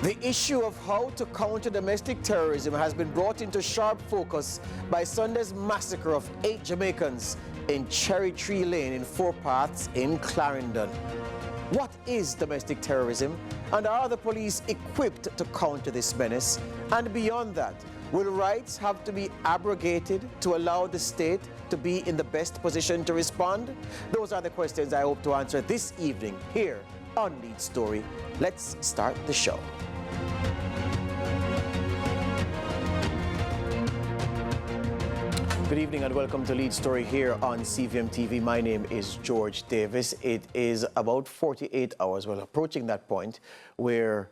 The issue of how to counter domestic terrorism has been brought into sharp focus by Sunday's massacre of 8 Jamaicans in Cherry Tree Lane in Four Paths in Clarendon. What is domestic terrorism, and are the police equipped to counter this menace? And beyond that, will rights have to be abrogated to allow the state to be in the best position to respond? Those are the questions I hope to answer this evening here on Lead Story. Let's start the show. Good evening and welcome to Lead Story here on CVM TV. My name is George Davis. It is about 48 hours, well, approaching that point, where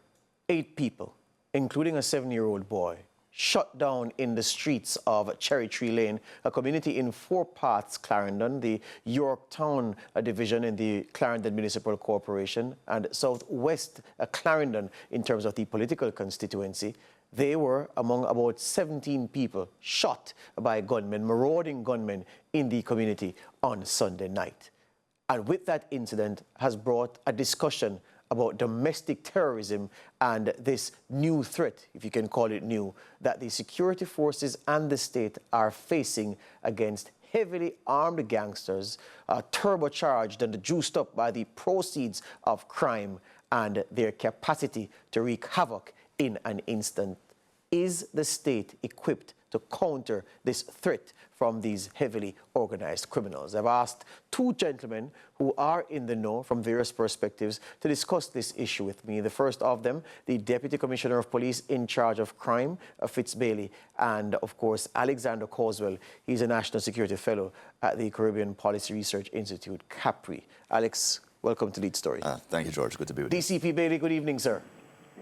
8 people, including a 7-year-old boy, shut down in the streets of Cherry Tree Lane, a community in Four Paths, Clarendon, the Yorktown division in the Clarendon Municipal Corporation, and southwest Clarendon in terms of the political constituency. They were among about 17 people shot by gunmen, marauding gunmen in the community on Sunday night. And with that incident has brought a discussion about domestic terrorism and this new threat, if you can call it new, that the security forces and the state are facing against heavily armed gangsters, turbocharged and juiced up by the proceeds of crime and their capacity to wreak havoc in an instant. Is the state equipped to counter this threat from these heavily organized criminals? I've asked 2 gentlemen who are in the know from various perspectives to discuss this issue with me. The first of them, the Deputy Commissioner of Police in charge of crime, Fitz Bailey, and of course, Alexander Causwell. He's a National Security Fellow at the Caribbean Policy Research Institute, CAPRI. Alex, welcome to Lead Story. Thank you, George. Good to be with you. DCP Bailey, good evening, sir.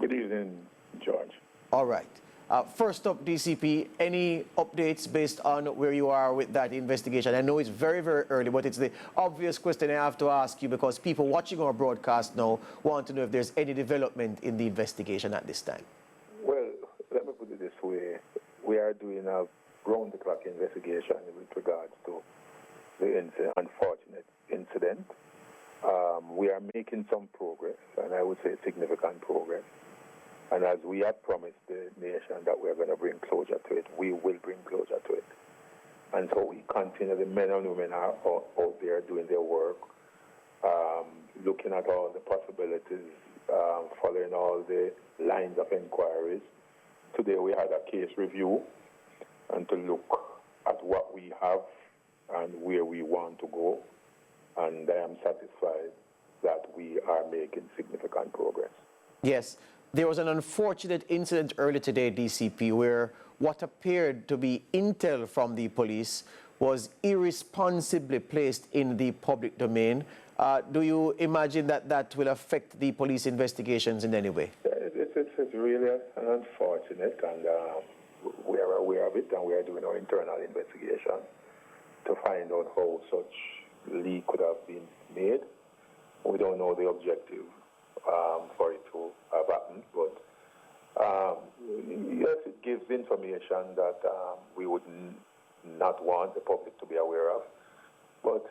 Good evening, George. All right. First up, DCP, any updates based on where you are with that investigation? I know it's very, very early, but it's the obvious question I have to ask you because people watching our broadcast now want to know if there's any development in the investigation at this time. Well, let me put it this way. We are doing a round-the-clock investigation with regards to the unfortunate incident. We are making some progress, and I would say significant progress. And as we have promised the nation that we are going to bring closure to it, we will bring closure to it. And so we continue, the men and women are out there doing their work, looking at all the possibilities, following all the lines of inquiries. Today we had a case review and to look at what we have and where we want to go. And I am satisfied that we are making significant progress. Yes. There was an unfortunate incident earlier today, DCP, where what appeared to be intel from the police was irresponsibly placed in the public domain. Do you imagine that that will affect the police investigations in any way? It's really unfortunate, and we are aware of it, and we are doing our internal investigation to find out how such leak could have been made. We don't know the objective for it to have happened, but yes, it gives information that we would not want the public to be aware of, but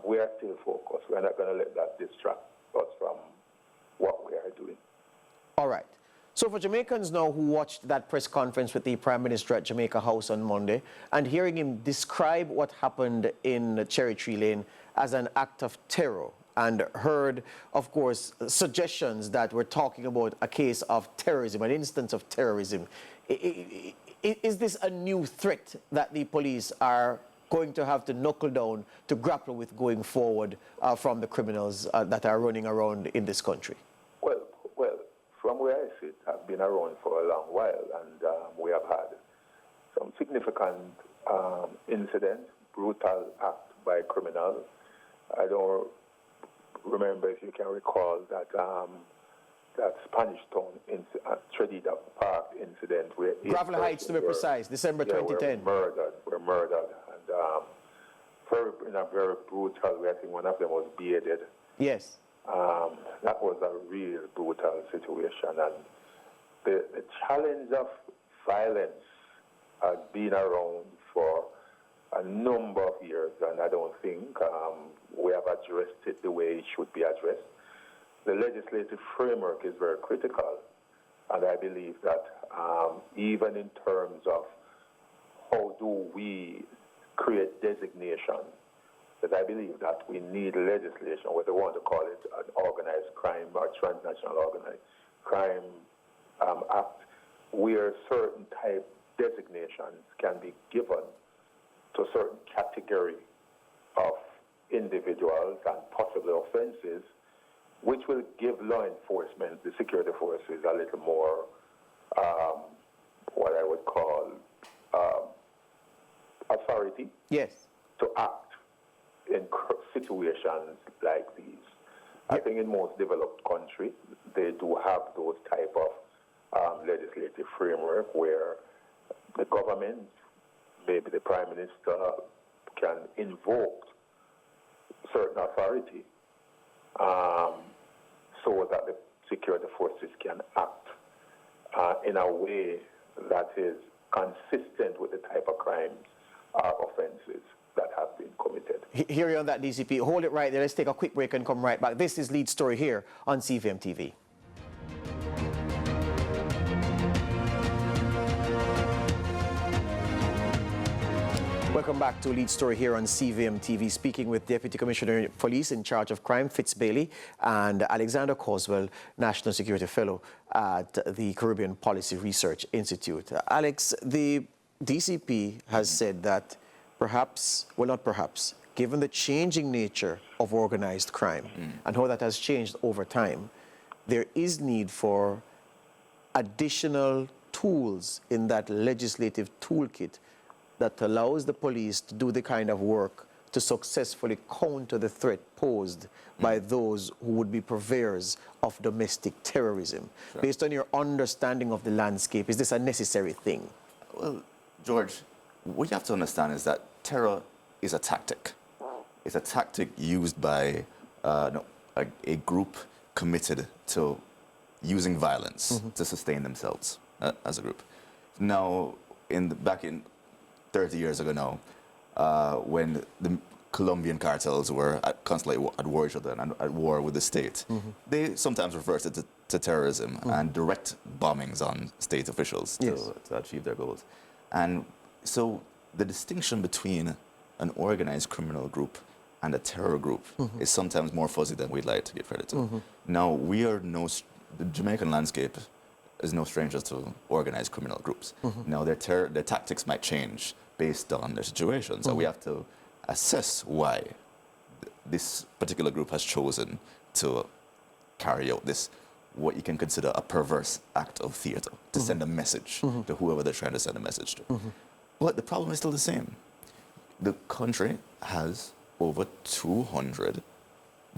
we are still focused. We're not going to let that distract us from what we are doing. All right. So for Jamaicans now who watched that press conference with the Prime Minister at Jamaica House on Monday and hearing him describe what happened in Cherry Tree Lane as an act of terror, and heard, of course, suggestions that we're talking about a case of terrorism, an instance of terrorism. Is this a new threat that the police are going to have to knuckle down to grapple with going forward from the criminals that are running around in this country? Well, from where I sit, I've been around for a long while, and we have had some significant incidents, brutal act by criminals. I don't remember, if you can recall, that that Spanish Town Trinidad Park incident where Gravel Heights, to be precise, December 2010. Were murdered, and in a very brutal way. I think one of them was beheaded. Yes. That was a real brutal situation, and the challenge of violence has been around for a number of years, and I don't think we have addressed it the way it should be addressed. The legislative framework is very critical, believe that even in terms of how do we create designation, that I believe that we need legislation, whether we want to call it an organized crime or transnational organized crime act, where certain type designations can be given to a certain category of individuals and possibly offenses, which will give law enforcement, the security forces, a little more, what I would call, authority. Yes. To act in situations like these. I think in most developed countries, they do have those type of legislative framework where the government, maybe the prime minister, can invoke certain authority so that the security forces can act in a way that is consistent with the type of crimes or offenses that have been committed. Hear you on that, DCP. Hold it right there. Let's take a quick break and come right back. This is Lead Story here on CVM TV. Welcome back to Lead Story here on CVM TV, speaking with Deputy Commissioner of Police in charge of crime, Fitz Bailey, and Alexander Coswell, National Security Fellow at the Caribbean Policy Research Institute. Alex, the DCP has said that perhaps, well, not perhaps, given the changing nature of organized crime and how that has changed over time, there is need for additional tools in that legislative toolkit that allows the police to do the kind of work to successfully counter the threat posed by those who would be purveyors of domestic terrorism. Sure. Based on your understanding of the landscape, is this a necessary thing? Well, George, what you have to understand is that terror is a tactic. It's a tactic used by a group committed to using violence to sustain themselves as a group. Now, back in 30 years ago now, when the Colombian cartels were constantly at war with each other and at war with the state, they sometimes reverted to terrorism and direct bombings on state officials to achieve their goals. And so the distinction between an organized criminal group and a terror group is sometimes more fuzzy than we'd like to give credit to. Now, the Jamaican landscape is no stranger to organized criminal groups. Now, their tactics might change based on their situation, so we have to assess why this particular group has chosen to carry out this, what you can consider a perverse act of theater, to send a message to whoever they're trying to send a message to. But the problem is still the same. The country has over 200,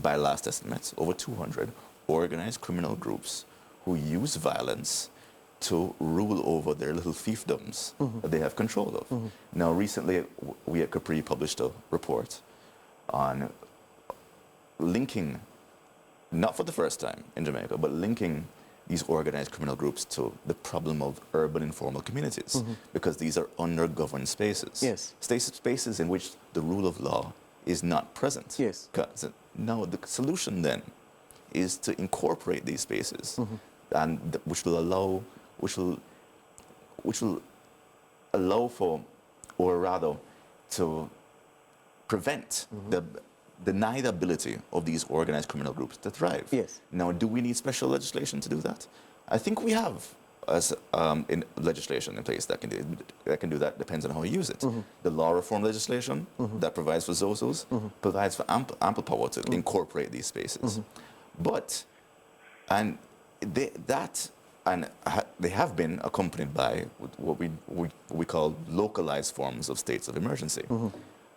by last estimates, over 200 organized criminal groups who use violence to rule over their little fiefdoms that they have control of. Now, recently, we at Capri published a report on linking, not for the first time in Jamaica, but linking these organized criminal groups to the problem of urban informal communities, because these are under-governed spaces. Yes. Spaces in which the rule of law is not present. Yes. Now, the solution then is to incorporate these spaces, and which will allow for, or rather, to prevent the denied ability of these organized criminal groups to thrive. Yes. Now, do we need special legislation to do that? I think we have in legislation in place that can do that. Depends on how you use it. The law reform legislation that provides for ZOSOs provides for ample power to incorporate these spaces. But they have been accompanied by what we call localized forms of states of emergency.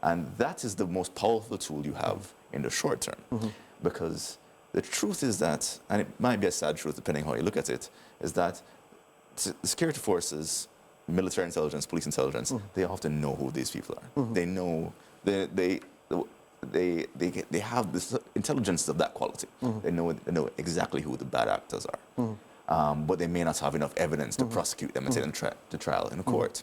And that is the most powerful tool you have in the short term. Because the truth is that, and it might be a sad truth depending how you look at it, is that the security forces, military intelligence, police intelligence, they often know who these people are. They know, they have this intelligence of that quality. They know exactly who the bad actors are. But they may not have enough evidence to prosecute them and take them to trial in a court.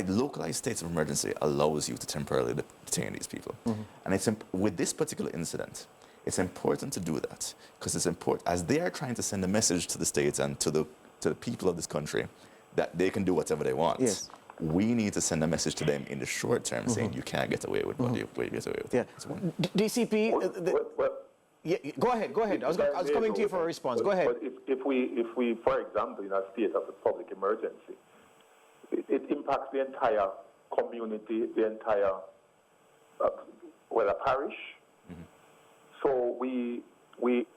Localized states of emergency allows you to temporarily detain these people. And with this particular incident, It's important to do that because it's important as they are trying to send a message to the states and to the people of this country that they can do whatever they want. Yes. We need to send a message to them in the short term saying you can't get away with what you get away with. Yeah. It's one. DCP, Well, yeah, go ahead. I was coming to you for a response. Go ahead. But if we, for example, in a state of a public emergency, it impacts the entire community, the entire, a parish. So we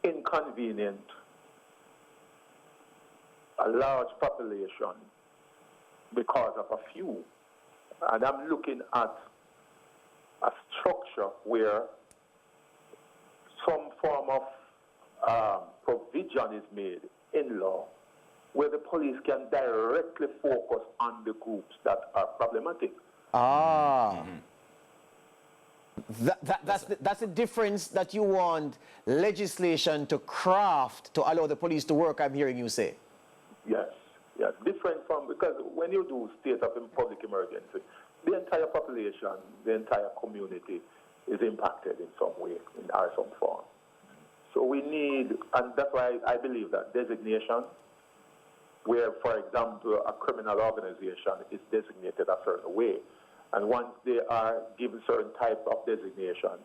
inconvenient a large population because of a few. And I'm looking at a structure where some form of provision is made in law where the police can directly focus on the groups that are problematic. That's the difference that you want legislation to craft to allow the police to work, I'm hearing you say. Yes. Different from, because when you do state of public emergency, the entire population, the entire community is impacted in some way, or some form. So we need, and that's why I believe that designation, where, for example, a criminal organization is designated a certain way, and once they are given certain type of designation,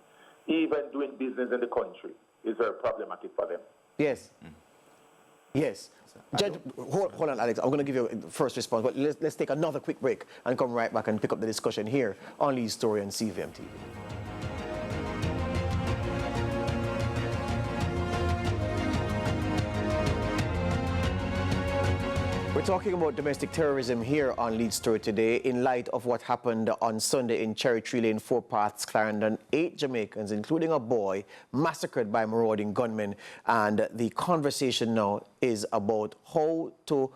even doing business in the country is very problematic for them. Yes. Yes. Judge, hold on, Alex. I'm going to give you the first response, but let's take another quick break and come right back and pick up the discussion here on Lee's Story on CVM TV. We're talking about domestic terrorism here on Lead Story today in light of what happened on Sunday in Cherry Tree Lane, Four Paths, Clarendon. 8 Jamaicans, including a boy, massacred by marauding gunmen. And the conversation now is about how to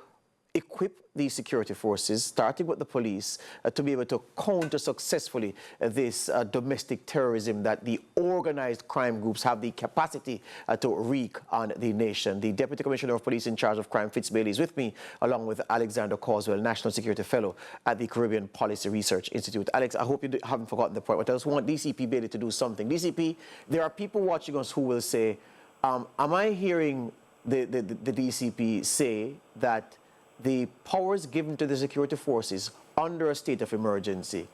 equip these security forces, starting with the police, to be able to counter successfully this domestic terrorism that the organized crime groups have the capacity to wreak on the nation. The Deputy Commissioner of Police in charge of crime, Fitz Bailey, is with me, along with Alexander Causwell, National Security Fellow at the Caribbean Policy Research Institute. Alex, I hope you haven't forgotten the point, but I just want DCP Bailey to do something. DCP, there are people watching us who will say, am I hearing the DCP say that the powers given to the security forces under a state of emergency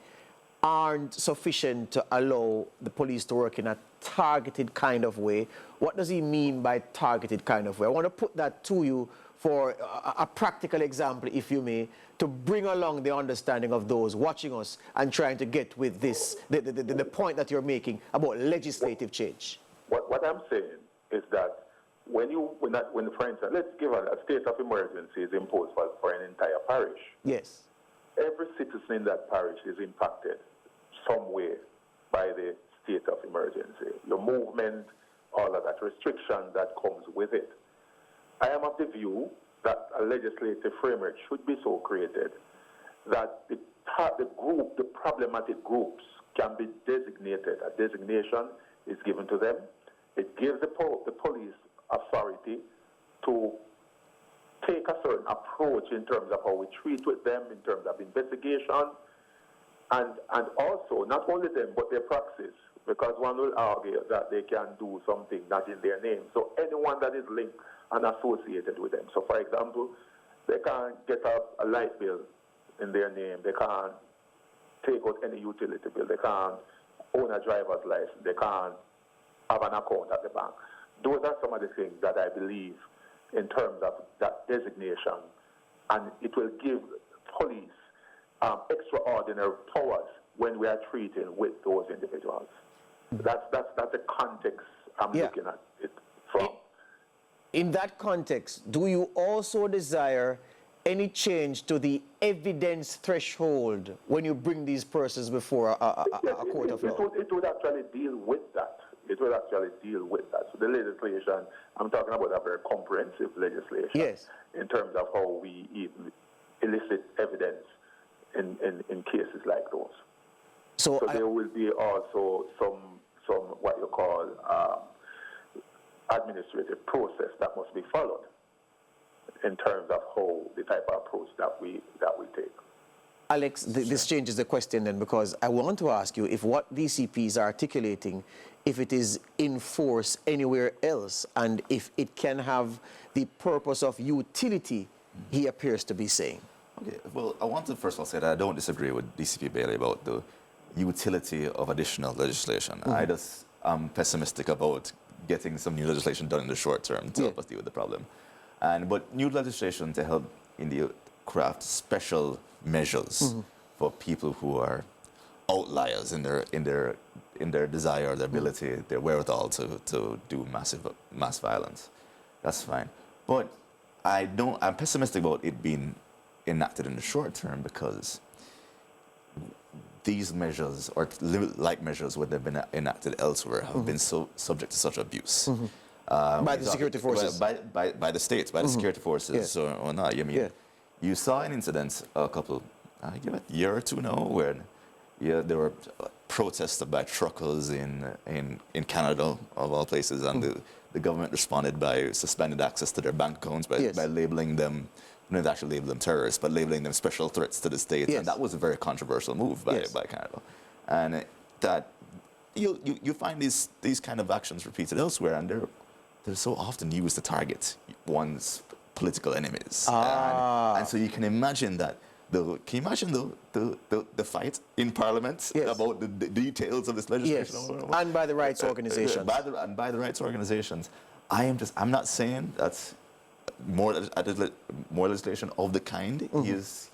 aren't sufficient to allow the police to work in a targeted kind of way? What does he mean by targeted kind of way? I want to put that to you for a practical example, if you may, to bring along the understanding of those watching us and trying to get with this, the point that you're making about legislative change. What I'm saying is that when, for instance, let's give a state of emergency is imposed for an entire parish. Yes. Every citizen in that parish is impacted some way by the state of emergency. Your movement, all of that restriction that comes with it. I am of the view that a legislative framework should be so created that the problematic groups can be designated. A designation is given to them. It gives the police authority to take a certain approach in terms of how we treat with them, in terms of investigation, and also not only them but their praxis, because one will argue that they can do something not in their name. So anyone that is linked and associated with them. So for example, they can't get a light bill in their name, they can't take out any utility bill, they can't own a driver's license, they can't have an account at the bank. Those are some of the things that I believe in terms of that designation, and it will give police extraordinary powers when we are treating with those individuals. That's the context I'm looking at it from. In that context, do you also desire any change to the evidence threshold when you bring these persons before a court of law? It would actually deal with that. It will actually deal with that. So the legislation, I'm talking about a very comprehensive legislation. Yes. In terms of how we elicit evidence in cases like those. So there will be also some what you call administrative process that must be followed in terms of how the type of approach that we take. Alex, this changes the question then, because I want to ask you if what DCP is articulating, if it is in force anywhere else, and if it can have the purpose of utility he appears to be saying. Okay, well, I want to first of all say that I don't disagree with DCP Bailey about the utility of additional legislation. I'm pessimistic about getting some new legislation done in the short term to help us deal with the problem. But new legislation to help India craft special measures for people who are outliers in their desire, their ability, their wherewithal to do mass violence. That's fine. But I'm pessimistic about it being enacted in the short term, because these measures, or like measures when they've been enacted elsewhere, have been so subject to such abuse. By the security forces? By the states, by the security forces or not. I mean, you saw an incident a year or two now, where there were protests by truckers in Canada, of all places, and the government responded by suspending access to their bank accounts by labeling them, not actually label them terrorists, but labeling them special threats to the state. And that was a very controversial move by Canada. And that you find these kind of actions repeated elsewhere, and they're so often used to target one's political enemies. And so you can imagine that. Can you imagine the fight in Parliament about the details of this legislation? Yes. And by the rights organizations. By the rights organizations. I'm not saying that's more legislation of the kind he is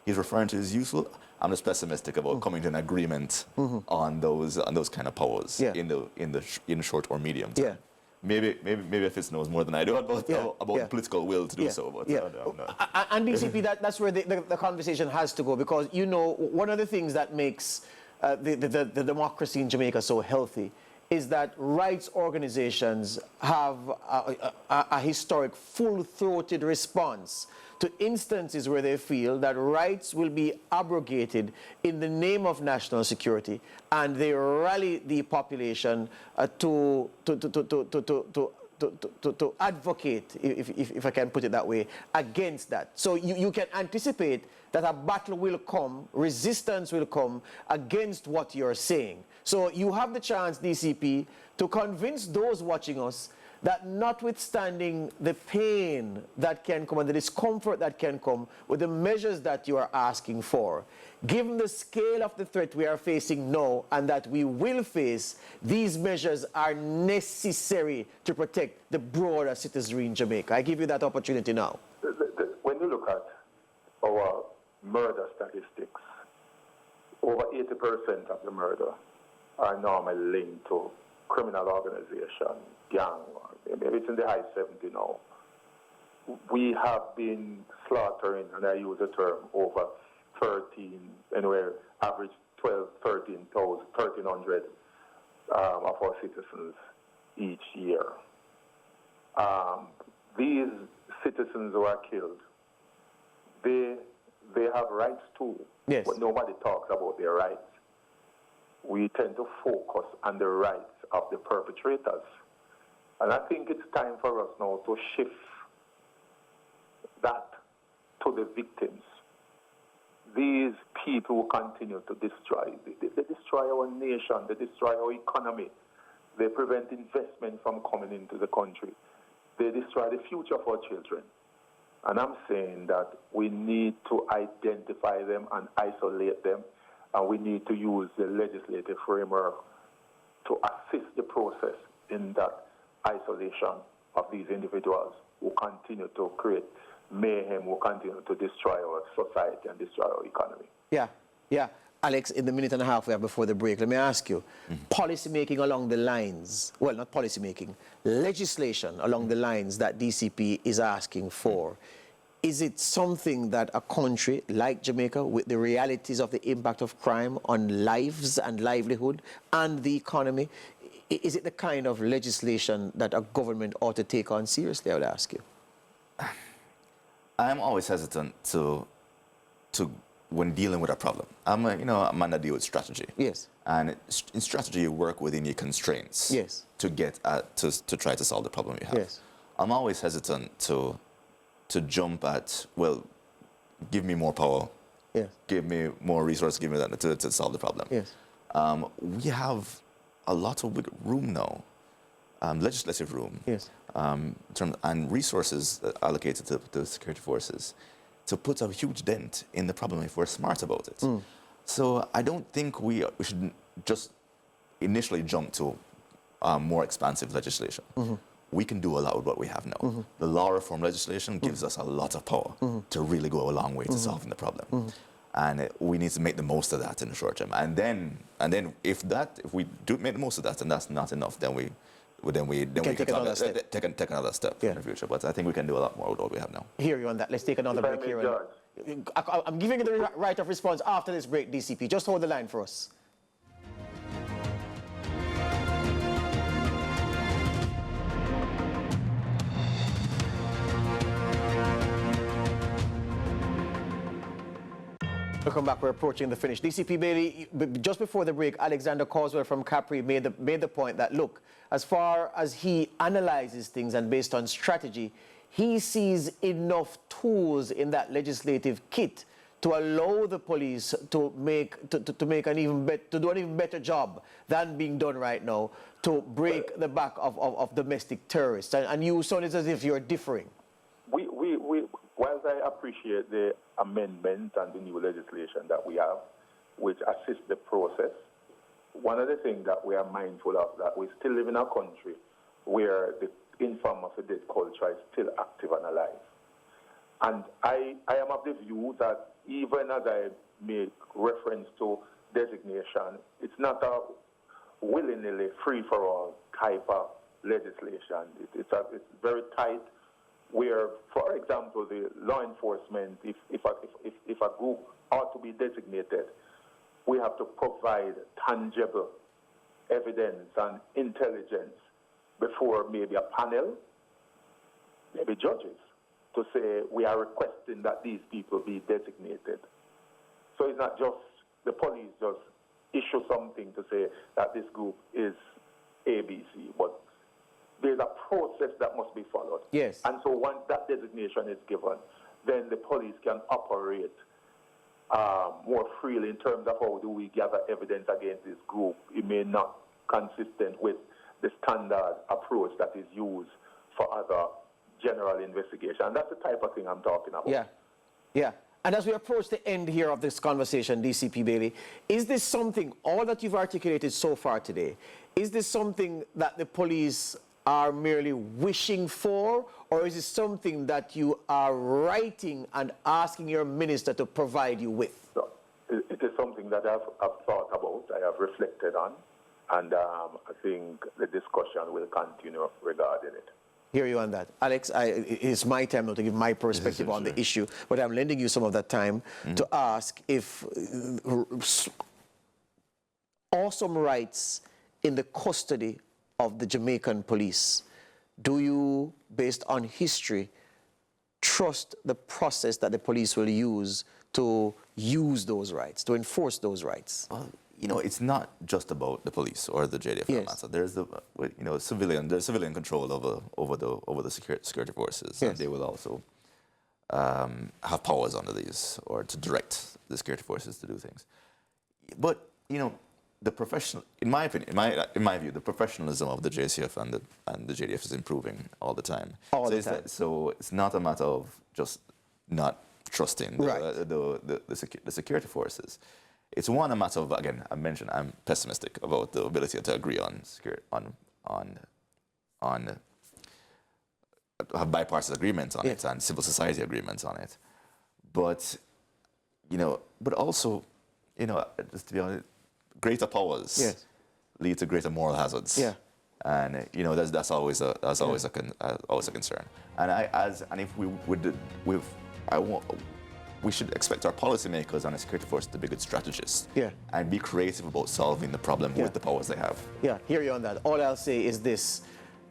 referring to is useful. I'm just pessimistic about coming to an agreement on those kind of powers in the short or medium term. Maybe if it knows more than I do about the political will to do so. But and DCP, that's where the conversation has to go, because one of the things that makes the democracy in Jamaica so healthy is that rights organizations have a historic full-throated response to instances where they feel that rights will be abrogated in the name of national security, and they rally the population to advocate, if I can put it that way, against that. So you can anticipate that a battle will come, resistance will come against what you're saying. So you have the chance, DCP, to convince those watching us that notwithstanding the pain that can come and the discomfort that can come with the measures that you are asking for, given the scale of the threat we are facing now and that we will face, these measures are necessary to protect the broader citizenry in Jamaica. I give you that opportunity now. When you look at our murder statistics, over 80% of the murder are normally linked to criminal organization, gang. Maybe it's in the high 70 now. We have been slaughtering, and I use the term, over 13, anywhere, average 1,300 of our citizens each year. These citizens who are killed, they have rights too, but nobody talks about their rights. We tend to focus on the rights of the perpetrators. And I think it's time for us now to shift that to the victims. These people will continue to destroy. They destroy our nation. They destroy our economy. They prevent investment from coming into the country. They destroy the future of our children. And I'm saying that we need to identify them and isolate them, and we need to use the legislative framework to assist the process in that isolation of these individuals who continue to create mayhem, who continue to destroy our society and destroy our economy. Yeah. Alex, in the minute and a half we have before the break, let me ask you, policy making along the lines, well, not policy making, legislation along the lines that DCP is asking for, is it something that a country like Jamaica, with the realities of the impact of crime on lives and livelihood and the economy, is it the kind of legislation that a government ought to take on seriously, I would ask you? I'm always hesitant to when dealing with a problem. I'm a man that deals with strategy. Yes. And in strategy, you work within your constraints. Yes. To get at, to try to solve the problem you have. Yes. I'm always hesitant to jump at, well, give me more power, Yes. Give me more resources, give me that to solve the problem. Yes. We have a lot of room now, legislative room, Yes. And resources allocated to the security forces to put a huge dent in the problem if we're smart about it. So I don't think we should just initially jump to more expansive legislation. We can do a lot with what we have now. The law reform legislation gives us a lot of power to really go a long way to solving the problem. And we need to make the most of that in the short term. And then if we do make the most of that and that's not enough, then we can take another step. Take another step in the future. But I think we can do a lot more with what we have now. Hear you on that. Let's take another break here. I'm giving you the right of response after this break, DCP. Just hold the line for us. Welcome back. We're approaching the finish. DCP Bailey, just before the break, Alexander Causwell from Capri made the point that, look, as far as he analyzes things and based on strategy, he sees enough tools in that legislative kit to allow the police to do an even better job than being done right now to break the back of domestic terrorists. And you sound as if you're differing. Whilst I appreciate the amendments and the new legislation that we have, which assist the process, one of the things that we are mindful of that we still live in a country where the infamous death culture is still active and alive. And I am of the view that even as I make reference to designation, it's not a willy-nilly free-for-all type of legislation. It's very tight, where, for example, the law enforcement, if a group ought to be designated, we have to provide tangible evidence and intelligence before maybe a panel, maybe judges, to say we are requesting that these people be designated. So it's not just the police just issue something to say that this group is ABC, but there's a process that must be followed. Yes. And so once that designation is given, then the police can operate more freely in terms of how do we gather evidence against this group. It may not consistent with the standard approach that is used for other general investigation. And that's the type of thing I'm talking about. Yeah, yeah. And as we approach the end here of this conversation, DCP Bailey, is this something, all that you've articulated so far today, is this something that the police are merely wishing for, or is it something that you are writing and asking your minister to provide you with? So, it is something that I've thought about, I have reflected on, and I think the discussion will continue regarding it. Hear you on that. Alex, it's my time now to give my perspective on the issue, but I'm lending you some of that time to ask if awesome rights in the custody of the Jamaican police, do you, based on history, trust the process that the police will use to use those rights, to enforce those rights? Well, you know, it's not just about the police or the JDF. Yes. There's there's civilian control over the security forces, Yes. and they will also have powers under these or to direct the security forces to do things. But you know, the professional, in my opinion, in my view, the professionalism of the JCF and the JDF is improving all the time. So it's not a matter of just not trusting the security forces. It's a matter of, again, I mentioned I'm pessimistic about the ability to agree on have bipartisan agreements on it and civil society agreements on it. But also, just to be honest, greater powers lead to greater moral hazards. Yeah. And that's always a concern. And we should expect our policymakers and the security forces to be good strategists and be creative about solving the problem with the powers they have. Yeah, hear you on that. All I'll say is this: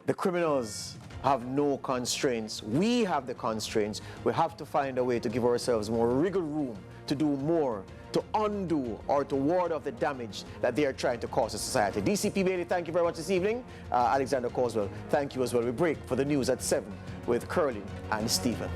the criminals have no constraints. We have the constraints. We have to find a way to give ourselves more wiggle room to do more, to undo or to ward off the damage that they are trying to cause to society. DCP Bailey, thank you very much this evening. Alexander Causwell, thank you as well. We break for the news at 7 with Curlin and Stephen.